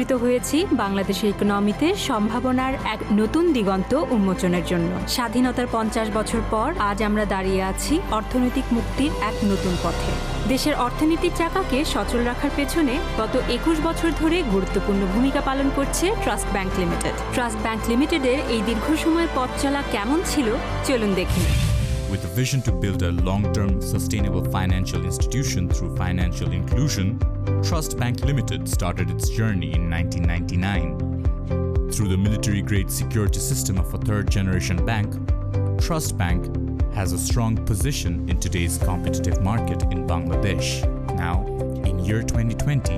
হয়েছি বাংলাদেশের ইকোনমিতে সম্ভাবনার এক নতুন দিগন্ত উন্মোচনের জন্য। স্বাধীনতার 50 বছর পর আজ আমরা দাঁড়িয়ে আছি অর্থনৈতিক মুক্তির এক নতুন পথে। দেশের অর্থনীতির চাকাকে সচল রাখার পেছনে গত 21 বছর ধরে গুরুত্বপূর্ণ ভূমিকা পালন করছে trust bank limited. Trust bank লিমিটেডের এই দীর্ঘ সময় পথ চলা কেমন ছিল চলুন দেখি। With a vision to build a long-term, sustainable financial institution through financial inclusion, Trust Bank Limited started its journey in 1999. Through the military-grade security system of a third-generation bank, Trust Bank has a strong position in today's competitive market in Bangladesh. Now, in year 2020,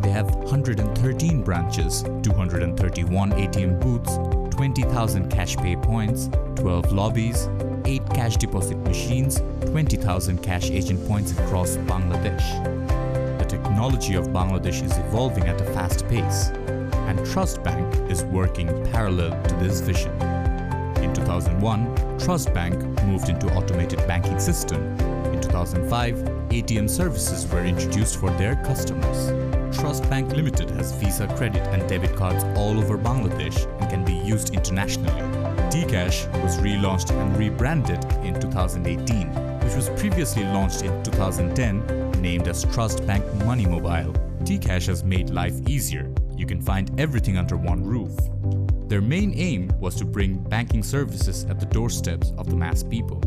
they have 113 branches, 231 ATM booths, 20,000 cash pay points, 12 lobbies, 8 cash deposit machines, 20,000 cash agent points across Bangladesh. The technology of Bangladesh is evolving at a fast pace, and Trust Bank is working parallel to this vision. In 2001, Trust Bank moved into automated banking system. In 2005, ATM services were introduced for their customers. Trust Bank Limited has Visa credit and debit cards all over Bangladesh and can be used internationally. Tcash was relaunched and rebranded in 2018, which was previously launched in 2010, named as Trust Bank Money Mobile. Tcash has made life easier. You can find everything under one roof. Their main aim was to bring banking services at the doorsteps of the mass people.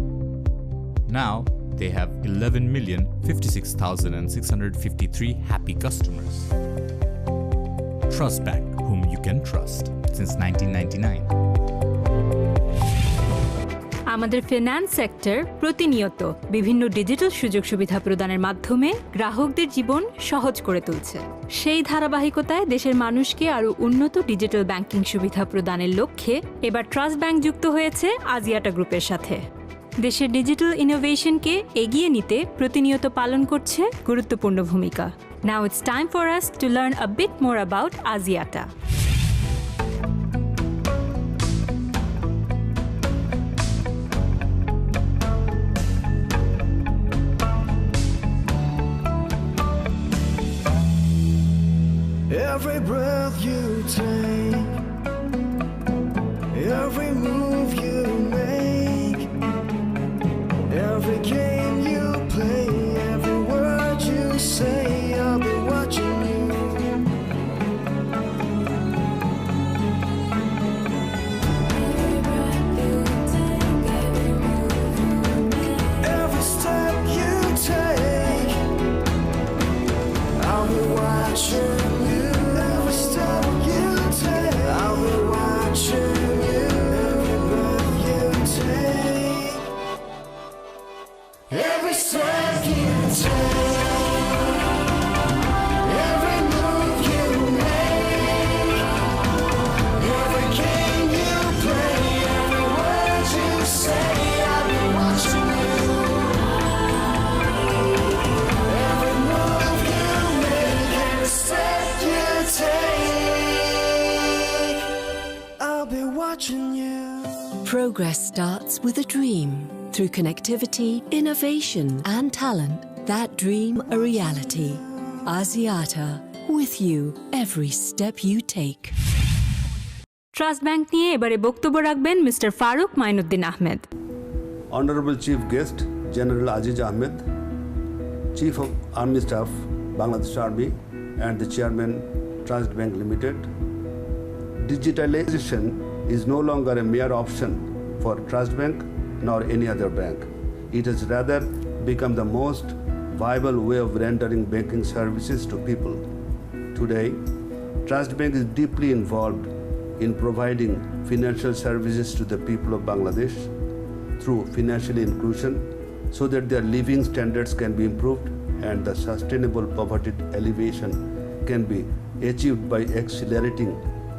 Now, they have 11,056,653 happy customers. Trust Bank, whom you can trust, since 1999. আমাদের finance sector প্রতিনিয়ত বিভিন্ন digital সুযোগ সুবিধা প্রদানের মাধ্যমে গ্রাহকদের জীবন সহজ করে তুলছে। সেই ধারাবাহিকতায় দেশের মানুষকে আরও উন্নত ডিজিটাল ব্যাংকিং সুবিধা প্রদানের লক্ষ্যে এবার ট্রাস্ট ব্যাংক যুক্ত হয়েছে আজিয়াটা গ্রুপের সাথে। দেশের ডিজিটাল ইনোভেশনকে এগিয়ে নিতে প্রতিনিয়ত পালন করছে গুরুত্বপূর্ণ ভূমিকা। Now it's time for us to learn a bit more about Axiata. Every breath you take, every move you make, every game you play, every word you say, I'll be watching you. Every step you take, I'll be watching you. Progress starts with a dream. Through connectivity, innovation, and talent, that dream a reality. Axiata, with you every step you take. Trust bank নিয়ে এবারে বক্তব্য রাখবেন mister Faruk Mainuddin Ahmed. Honorable Chief Guest General Aziz Ahmed, Chief of Army Staff, Bangladesh Army, and the Chairman, Trust Bank Limited. Digitalization is no longer a mere option for Trust Bank nor any other bank. It has rather become the most viable way of rendering banking services to people. Today, Trust Bank is deeply involved in providing financial services to the people of Bangladesh through financial inclusion so that their living standards can be improved and the sustainable poverty alleviation can be achieved by accelerating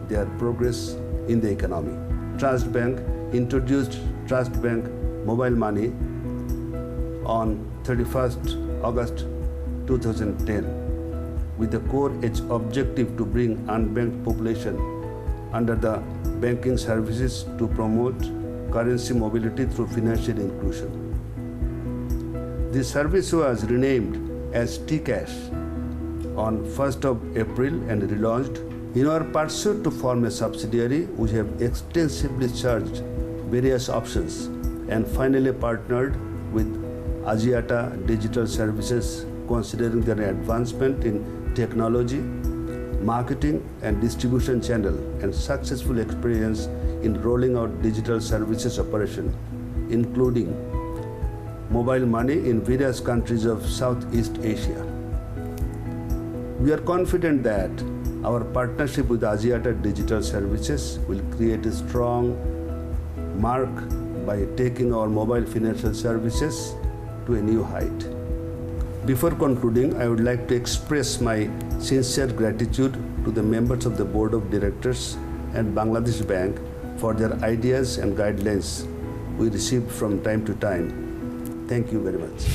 their progress in the economy. Trust Bank introduced Trust Bank Mobile Money on 31st August 2010 with the core objective to bring unbanked population under the banking services to promote currency mobility through financial inclusion. This service was renamed as Tcash on 1st of April and relaunched In our pursuit to form a subsidiary, we have extensively searched various options and finally partnered with Axiata Digital Services, considering their advancement in technology, marketing and distribution channel and successful experience in rolling out digital services operation, including mobile money in various countries of Southeast Asia. We are confident that our partnership with Axiata Digital Services will create a strong mark by taking our mobile financial services to a new height. Before concluding, I would like to express my sincere gratitude to the members of the Board of Directors and Bangladesh Bank for their ideas and guidelines we received from time to time. Thank you very much.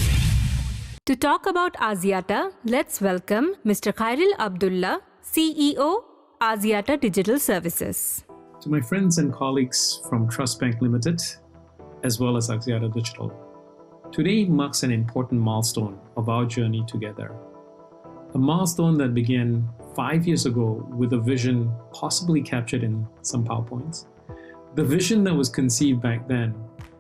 To talk about Axiata, let's welcome Mr. Khairil Abdullah, CEO, Axiata Digital Services. To my friends and colleagues from Trust Bank Limited, as well as Axiata Digital, today marks an important milestone of our journey together. A milestone that began 5 years ago with a vision possibly captured in some PowerPoints. The vision that was conceived back then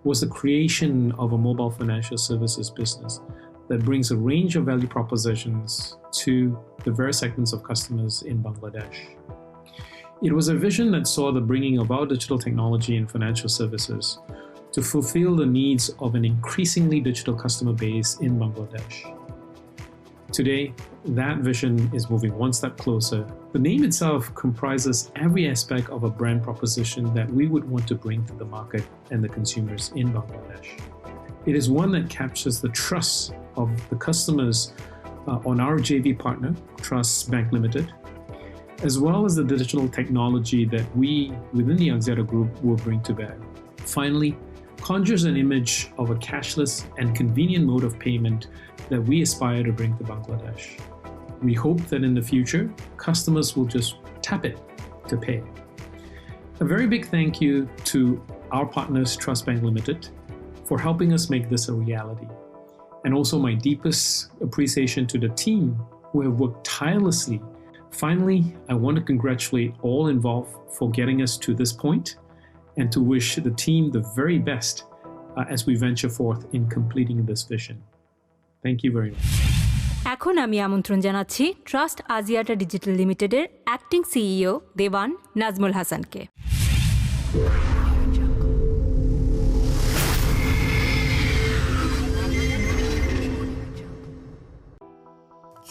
was the creation of a mobile financial services business that brings a range of value propositions to the various segments of customers in Bangladesh. It was a vision that saw the bringing of our digital technology and financial services to fulfill the needs of an increasingly digital customer base in Bangladesh. Today, that vision is moving one step closer. The name itself comprises every aspect of a brand proposition that we would want to bring to the market and the consumers in Bangladesh. It is one that captures the trust of the customers on our JV partner, Trust Bank Limited, as well as the digital technology that we within the Axiata Group will bring to bear. Finally, conjures an image of a cashless and convenient mode of payment that we aspire to bring to Bangladesh. We hope that in the future, customers will just tap it to pay. A very big thank you to our partners, Trust Bank Limited, for helping us make this a reality. And also my deepest appreciation to the team who have worked tirelessly. Finally, I want to congratulate all involved for getting us to this point and to wish the team the very best as we venture forth in completing this vision. Thank you very much. এখন আমি আমন্ত্রণ জানাচ্ছি trust Axiata digital লিমিটেডের acting CEO দেওয়ান নাজমুল হাসানকে।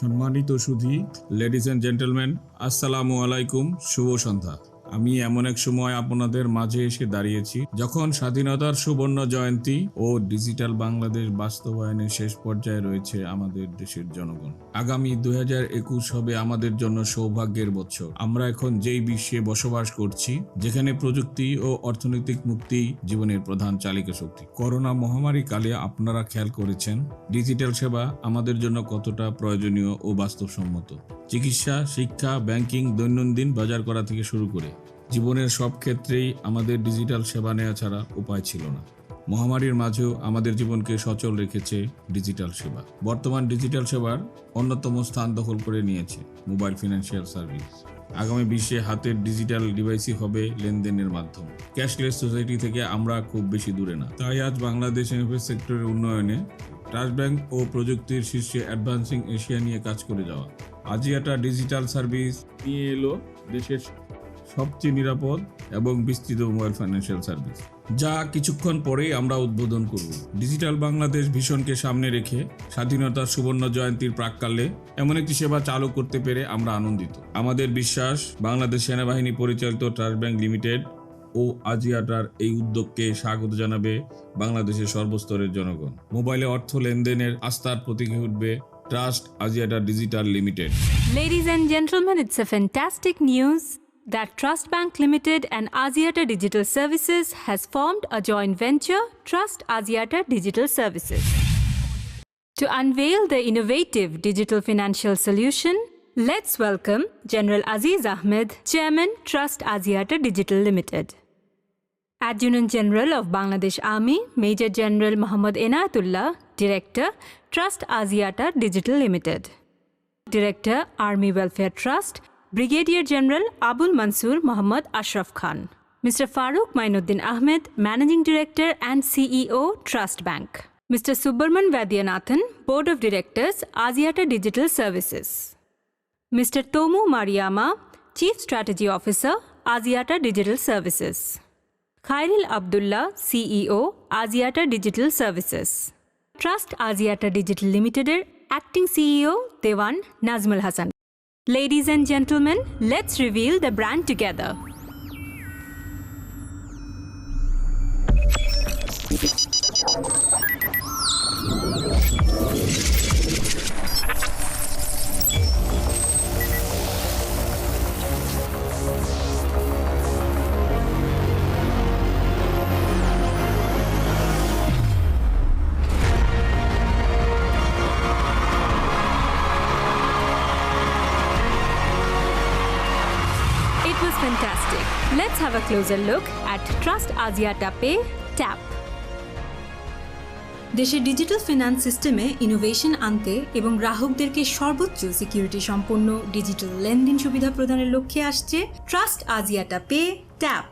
সম্মানিত সুধী, ladies and gentleman, আসসালামু আলাইকুম, শুভ সন্ধ্যা। আমি এমন এক সময় আপনাদের মাঝে এসে দাঁড়িয়েছি যখন স্বাধীনতার সুবর্ণ জয়ন্তী ও ডিজিটাল বাংলাদেশ বাস্তবায়নের শেষ পর্যায়ে রয়েছে আমাদের দেশের জনগণ। আগামী 2021 হবে আমাদের জন্য সৌভাগ্যের বছর। আমরা এখন যেই বিশ্বে বসবাস করছি, যেখানে প্রযুক্তি ও অর্থনৈতিক মুক্তি জীবনের প্রধান চালিকা শক্তি। করোনা মহামারী কালে আপনারা খেয়াল করেছেন ডিজিটাল সেবা আমাদের জন্য কতটা প্রয়োজনীয় ও বাস্তবসম্মত। চিকিৎসা, শিক্ষা, ব্যাংকিং, দৈনন্দিন বাজার করা থেকে শুরু করে জীবনের সব ক্ষেত্রেই আমাদের ডিজিটাল সেবা নেওয়া ছাড়া উপায় ছিল না। মহামারীর মাঝেও আমাদের জীবনকে সচল রেখেছে ডিজিটাল সেবা। বর্তমান ডিজিটাল সেবার অন্যতম স্থান দখল করে নিয়েছে মোবাইল ফিনান্সিয়াল সার্ভিস। আগামী বিশ্বে হাতের ডিজিটাল ডিভাইসই হবে লেনদেনের মাধ্যম। ক্যাশলেস সোসাইটি থেকে আমরা খুব বেশি দূরে না। তাই আজ বাংলাদেশ এমএফএস সেক্টরের উন্নয়নে ট্রাস্ট ব্যাংক ও প্রযুক্তির শীর্ষে অ্যাডভান্সিং এশিয়া নিয়ে কাজ করে যাওয়া আজিয়াটা ডিজিটাল সার্ভিস নিয়ে এলো দেশের সবচেয়ে নিরাপদ এবং বিস্তৃত মোবাইল ফাইন্যান্সিয়াল সার্ভিস, যা কিছুক্ষণ পরেই আমরা উদ্বোধন করব। ডিজিটাল বাংলাদেশ ভিশনকে সামনে রেখে স্বাধীনতার সুবর্ণ জয়ন্তীর প্রাক্কালে এমন একটি সেবা চালু করতে পেরে আমরা আনন্দিত। আমাদের বিশ্বাস বাংলাদেশ সেনাবাহিনী পরিচালিত ট্রাস্ট ব্যাংক লিমিটেড ও আজিয়াটার এই উদ্যোগকে স্বাগত জানাবে বাংলাদেশের সর্বস্তরের জনগণ। মোবাইলে অর্থ লেনদেনের আস্থার প্রতীক উঠবে trust Axiata digital limited. Ladies and gentlemen, it's a fantastic news that Trust Bank Limited and Axiata Digital Services has formed a joint venture, Trust Axiata Digital Services, to unveil the innovative digital financial solution. Let's welcome General Aziz Ahmed, Chairman, Trust Axiata Digital Limited. Adjutant General of Bangladesh Army, Major General Muhammad Enayatullah, Director, Trust Axiata Digital Limited. Director, Army Welfare Trust, Brigadier General Abul Mansur Mohammad Ashraf Khan. Mr. Farooq Mainuddin Ahmed, Managing Director and CEO, Trust Bank. Mr. Subbarman Vaidyanathan, Board of Directors, Axiata Digital Services. Mr. Tomu Mariama, Chief Strategy Officer, Axiata Digital Services. Khairil Abdullah, CEO, Axiata Digital Services. Trust Axiata Digital Limited, Acting CEO, Dewan Nazmul Hasan. Ladies and gentlemen, let's reveal the brand together. It was fantastic. Let's have a closer look at Trust Axiata Pay TAP. দেশের digital finance সিস্টেমে innovation আনতে এবং গ্রাহকদেরকে সর্বোচ্চ security সম্পন্ন digital লেনদেন সুবিধা প্রদানের লক্ষ্যে আসছে Trust Axiata Pay Tap.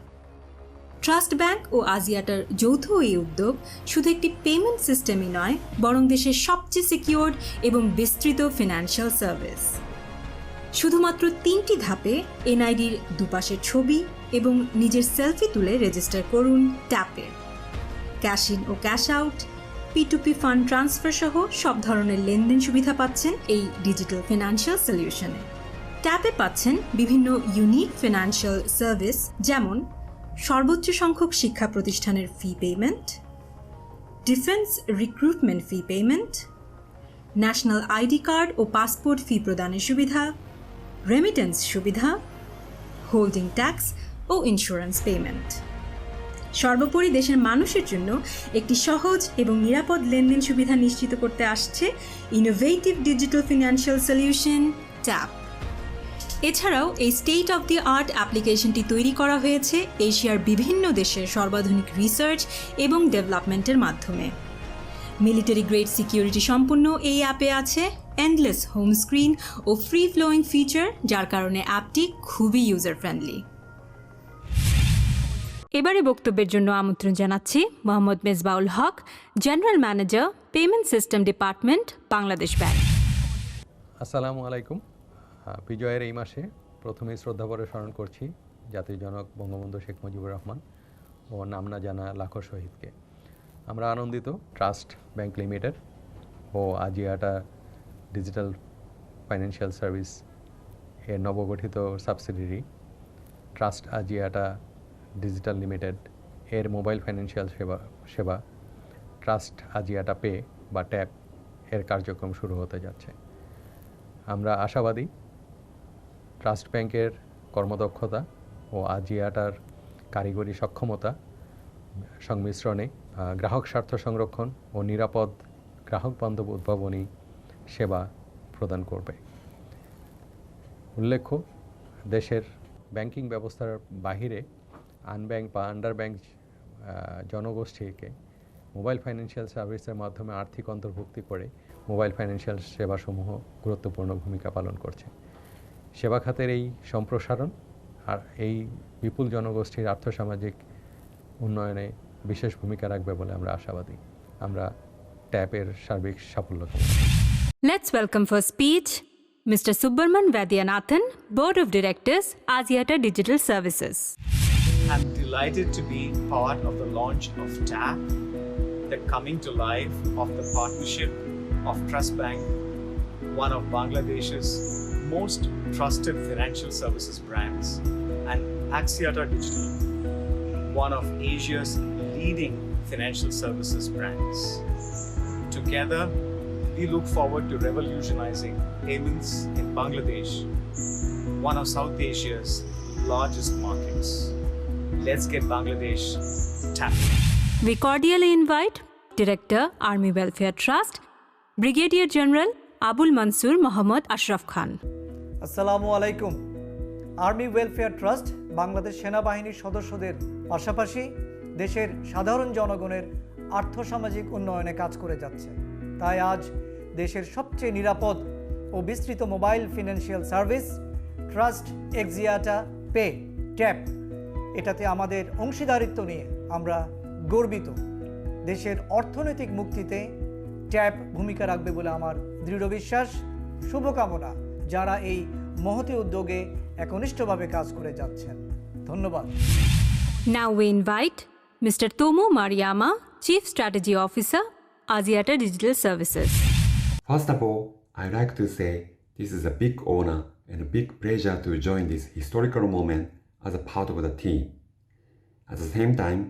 Trust bank ও আজিয়াটার যৌথ এই উদ্যোগ শুধু একটি পেমেন্ট সিস্টেমই নয়, বরং দেশের সবচেয়ে সিকিউরড এবং বিস্তৃত ফিনান্সিয়াল সার্ভিস। শুধুমাত্র 3টি ধাপে এনআইডির দুপাশের ছবি এবং নিজের সেলফি তুলে রেজিস্টার করুন ট্যাপে। ক্যাশ ইন ও cash out, P2P fund transfer সহ সব ধরনের লেনদেন সুবিধা পাচ্ছেন এই ডিজিটাল ফিনান্সিয়াল সলিউশনে। ট্যাপে পাচ্ছেন বিভিন্ন ইউনিক ফিনান্সিয়াল সার্ভিস, যেমন সর্বোচ্চ সংখ্যক শিক্ষা প্রতিষ্ঠানের fee payment, defence recruitment fee payment, national ID card ও পাসপোর্ট ফি প্রদানের সুবিধা, রেমিটেন্স সুবিধা, হোল্ডিং ট্যাক্স ও ইন্স্যুরেন্স পেমেন্ট। সর্বোপরি দেশের মানুষের জন্য একটি সহজ এবং নিরাপদ লেনদেন সুবিধা নিশ্চিত করতে আসছে innovative digital financial solution tap. এছাড়াও এই স্টেট অফ দি আর্ট অ্যাপ্লিকেশনটি তৈরি করা হয়েছে এশিয়ার বিভিন্ন দেশের সর্বাধুনিক রিসার্চ এবং ডেভেলপমেন্টের মাধ্যমে। মিলিটারি গ্রেড সিকিউরিটি সম্পন্ন এই অ্যাপে আছে এন্ডলেস হোম স্ক্রিন ও ফ্রি ফ্লোয়িং ফিচার, যার কারণে অ্যাপটি খুবই ইউজার ফ্রেন্ডলি। এবারে বক্তব্যের জন্য আমন্ত্রণ জানাচ্ছি Mohammad Mezbaul Haque, general manager, payment system department, Bangladesh Bank. আসসালামু আলাইকুম। বিজয়ের এই মাসে প্রথমেই শ্রদ্ধাভরে স্মরণ করছি জাতির জনক বঙ্গবন্ধু শেখ মুজিবুর রহমান ও নাম না জানা লাখো শহীদকে। আমরা আনন্দিত ট্রাস্ট ব্যাংক লিমিটেড ও আজিয়াটা ডিজিটাল ফাইন্যান্সিয়াল সার্ভিস এর নবগঠিত subsidiary trust Axiata digital limited এর মোবাইল ফাইন্যান্সিয়াল সেবা ট্রাস্ট আজিয়াটা পে বা ট্যাপ এর কার্যক্রম শুরু হতে যাচ্ছে। আমরা আশাবাদী ট্রাস্ট ব্যাংকের কর্মদক্ষতা ও আজিয়াটার কারিগরি সক্ষমতা সংমিশ্রণে গ্রাহক স্বার্থ সংরক্ষণ ও নিরাপদ গ্রাহক বান্ধব উদ্ভাবনী সেবা প্রদান করবে। উল্লেখ্য, দেশের ব্যাংকিং ব্যবস্থার বাহিরে আনব্যাংক বা আন্ডার ব্যাংক জনগোষ্ঠীকে মোবাইল ফাইন্যান্সিয়াল সার্ভিসের মাধ্যমে আর্থিক অন্তর্ভুক্তি করে মোবাইল ফাইন্যান্সিয়াল সেবাসমূহ গুরুত্বপূর্ণ ভূমিকা পালন করছে। সেবা খাতের এই সম্প্রসারণ আর এই বিপুল জনগোষ্ঠীর আর্থসামাজিক উন্নয়নে বিশেষ ভূমিকা রাখবে বলে আমরা আশাবাদী। আমরা ট্যাপের সার্বিক সাফল্য কামনা করি। Let's welcome for speech Mr. Subbarman Vaidyanathan, Board of Directors, Axiata Digital Services. I'm delighted to be part of the launch of TAP, the coming to life of the partnership of Trust Bank, one of Bangladesh's most trusted financial services brands, and Axiata Digital, one of Asia's leading financial services brands. Together, we look forward to revolutionizing payments in Bangladesh, one of South Asia's largest markets. Let's get Bangladesh tapped. We cordially invite Director, Army Welfare Trust, Brigadier General Abul Mansur Mohammad Ashraf Khan. আসসালামু আলাইকুম। Army welfare trust Bangladesh সেনাবাহিনীর সদস্যদের পাশাপাশি দেশের সাধারণ জনগণের আর্থসামাজিক উন্নয়নে কাজ করে যাচ্ছে। তাই আজ দেশের সবচেয়ে নিরাপদ ও বিস্তৃত mobile financial service Trust Axiata Pay Tap, এটাতে আমাদের অংশীদারিত্ব নিয়ে আমরা গর্বিত। দেশের অর্থনৈতিক মুক্তিতে ট্যাপ ভূমিকা রাখবে বলে আমার দৃঢ় বিশ্বাস। শুভকামনা যারা এই মহতী উদ্যোগে একনিষ্ঠভাবে কাজ করে যাচ্ছেন। ধন্যবাদ। Now we invite Mr. Tomo Mariyama, Chief Strategy Officer, Axiata Digital Services. First of all, I'd like to say this is a big honor and a big pleasure to join this historical moment as a part of the team. At the same time,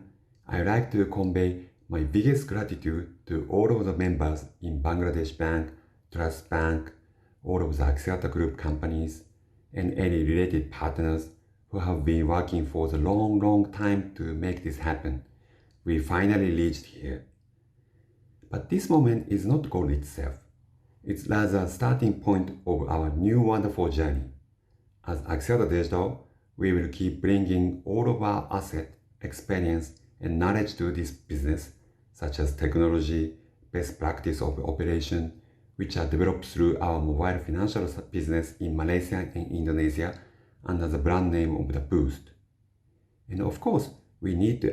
I'd like to convey my biggest gratitude to all of the members in Bangladesh Bank, Trust Bank, all of the Axiata Group companies, and any related partners who have been working for the long time to make this happen. We finally reached here. But this moment is not goal itself. It's rather a starting point of our new wonderful journey. As Axiata Digital, we will keep bringing all of our asset, experience, and knowledge to this business, such as technology, best practice of operation, which are developed through our mobile financial business in Malaysia and Indonesia under the brand name of the Boost. And of course, we need to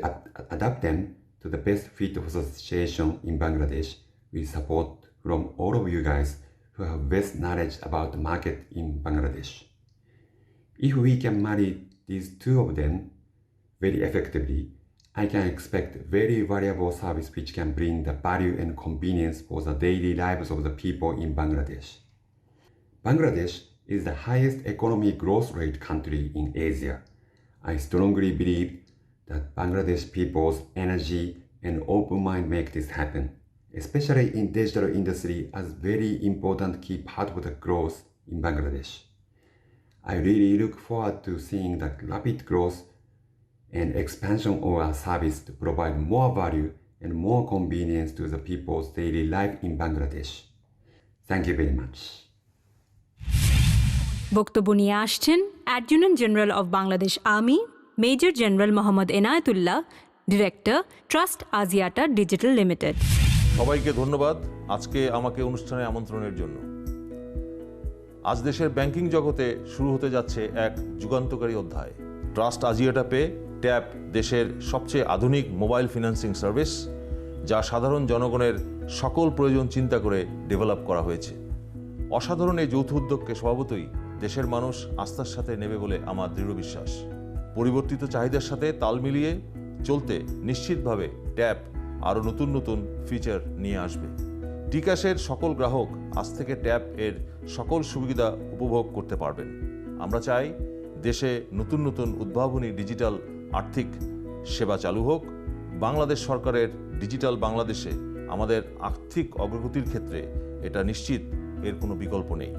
adapt them to the best fit of the situation in Bangladesh with support from all of you guys who have best knowledge about the market in Bangladesh. If we can marry these two of them very effectively, I can expect very valuable service which can bring the value and convenience for the daily lives of the people in Bangladesh. Bangladesh is the highest economic growth rate country in Asia. I strongly believe that Bangladesh people's energy and open mind make this happen, especially in digital industry as very important key part of the growth in Bangladesh. I really look forward to seeing the rapid growth and expansion of our service to provide more value and more convenience to the people's daily life in Bangladesh. Thank you very much. বক্তব্য নিয়ে আসছেন adjutant general of Bangladesh army major general Mohammad Enayetullah, director, trust Axiata digital limited. সবাইকে ধন্যবাদ আজকে আমাকে অনুষ্ঠানে আমন্ত্রণের জন্য। আজ দেশের ব্যাংকিং জগতে শুরু হতে যাচ্ছে এক যুগান্তকারী অধ্যায়। ট্রাস্ট আজিয়াটা পে ট্যাপ দেশের সবচেয়ে আধুনিক মোবাইল ফিন্যান্সিং সার্ভিস, যা সাধারণ জনগণের সকল প্রয়োজন চিন্তা করে ডেভেলপ করা হয়েছে। অসাধারণ এই যৌথ উদ্যোগকে স্বভাবতই দেশের মানুষ আস্থার সাথে নেবে বলে আমার দৃঢ় বিশ্বাস। পরিবর্তিত চাহিদার সাথে তাল মিলিয়ে চলতে নিশ্চিতভাবে ট্যাপ আরও নতুন নতুন ফিচার নিয়ে আসবে। টিকাশের সকল গ্রাহক আজ থেকে ট্যাপ এর সকল সুবিধা উপভোগ করতে পারবেন। আমরা চাই দেশে নতুন নতুন উদ্ভাবনী ডিজিটাল আর্থিক সেবা চালু হোক। বাংলাদেশ সরকারের ডিজিটাল বাংলাদেশে আমাদের আর্থিক অগ্রগতির ক্ষেত্রে এটা নিশ্চিত, এর কোনো বিকল্প নেই।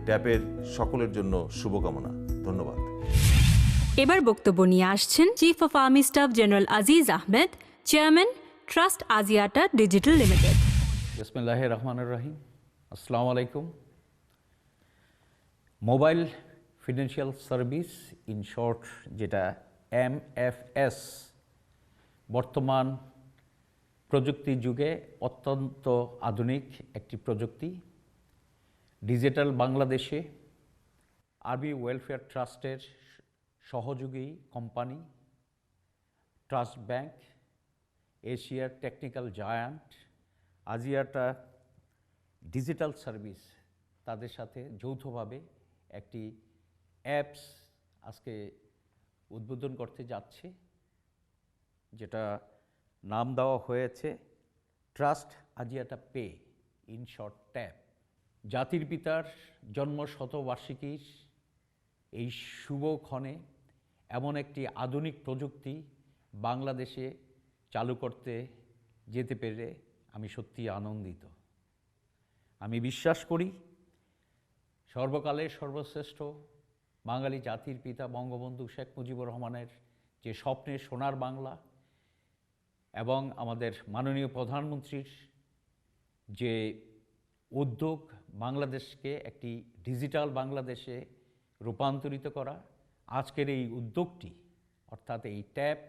ট্যাপের সকলের জন্য শুভকামনা। ধন্যবাদ। এবার বক্তব্য নিয়ে আসছেন chief of army staff general Aziz Ahmed, chairman, trust Axiata digital limited. বিসমিল্লাহির রহমানির রহিম। আসসালামু আলাইকুম। Mobile financial service, in short যেটা MFS, বর্তমান প্রযুক্তি যুগে অত্যন্ত আধুনিক একটি প্রযুক্তি। ডিজিটাল বাংলাদেশে আর্মি ওয়েলফেয়ার ট্রাস্টের সহযোগী কোম্পানি ট্রাস্ট ব্যাংক, এশিয়ার technical giant Axiata digital service, তাদের সাথে যৌথভাবে একটি অ্যাপস আজকে উদ্বোধন করতে যাচ্ছে, যেটা নাম দেওয়া হয়েছে trust Axiata pay, in short tap. জাতির পিতার জন্ম শতবার্ষিকীর এই শুভক্ষণে এমন একটি আধুনিক প্রযুক্তি বাংলাদেশে চালু করতে যেতে পেরে আমি সত্যি আনন্দিত। আমি বিশ্বাস করি সর্বকালের সর্বশ্রেষ্ঠ বাঙালি জাতির পিতা বঙ্গবন্ধু শেখ মুজিবুর রহমানের যে স্বপ্নের সোনার বাংলা এবং আমাদের মাননীয় প্রধানমন্ত্রীর যে উদ্যোগ বাংলাদেশকে একটি ডিজিটাল বাংলাদেশে রূপান্তরিত করা, আজকের এই উদ্যোগটি অর্থাৎ এই ট্যাপ,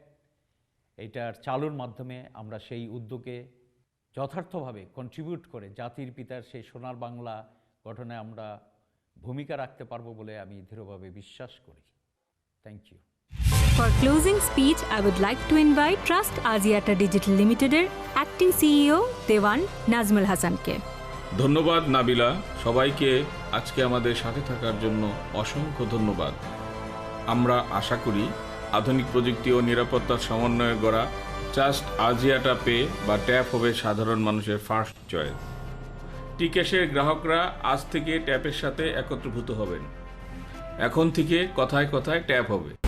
এটার চালুর মাধ্যমে আমরা সেই উদ্যোগে যথার্থভাবে কন্ট্রিবিউট করে জাতির পিতার সেই সোনার বাংলা গঠনে আমরা ভূমিকা রাখতে পারবো বলে আমি দৃঢ়ভাবে বিশ্বাস করি। Thank you. For closing speech, I would like to invite Trust Axiata Digital Limited Acting CEO দেওয়ান নাজমুল হাসানকে। ধন্যবাদ নাবিলা, সবাইকে আজকে আমাদের সাথে থাকার জন্য অসংখ্য ধন্যবাদ। আমরা আশা করি আধুনিক প্রযুক্তি ও নিরাপত্তার সমন্বয়ে গড়া ট্রাস্ট আজিয়াটা পে বা ট্যাপ হবে সাধারণ মানুষের ফার্স্ট চয়েস। টিক্যাশের গ্রাহকরা আজ থেকে ট্যাপের সাথে একত্রীভূত হবেন। এখন থেকে কথায় কথায় ট্যাপ হবে।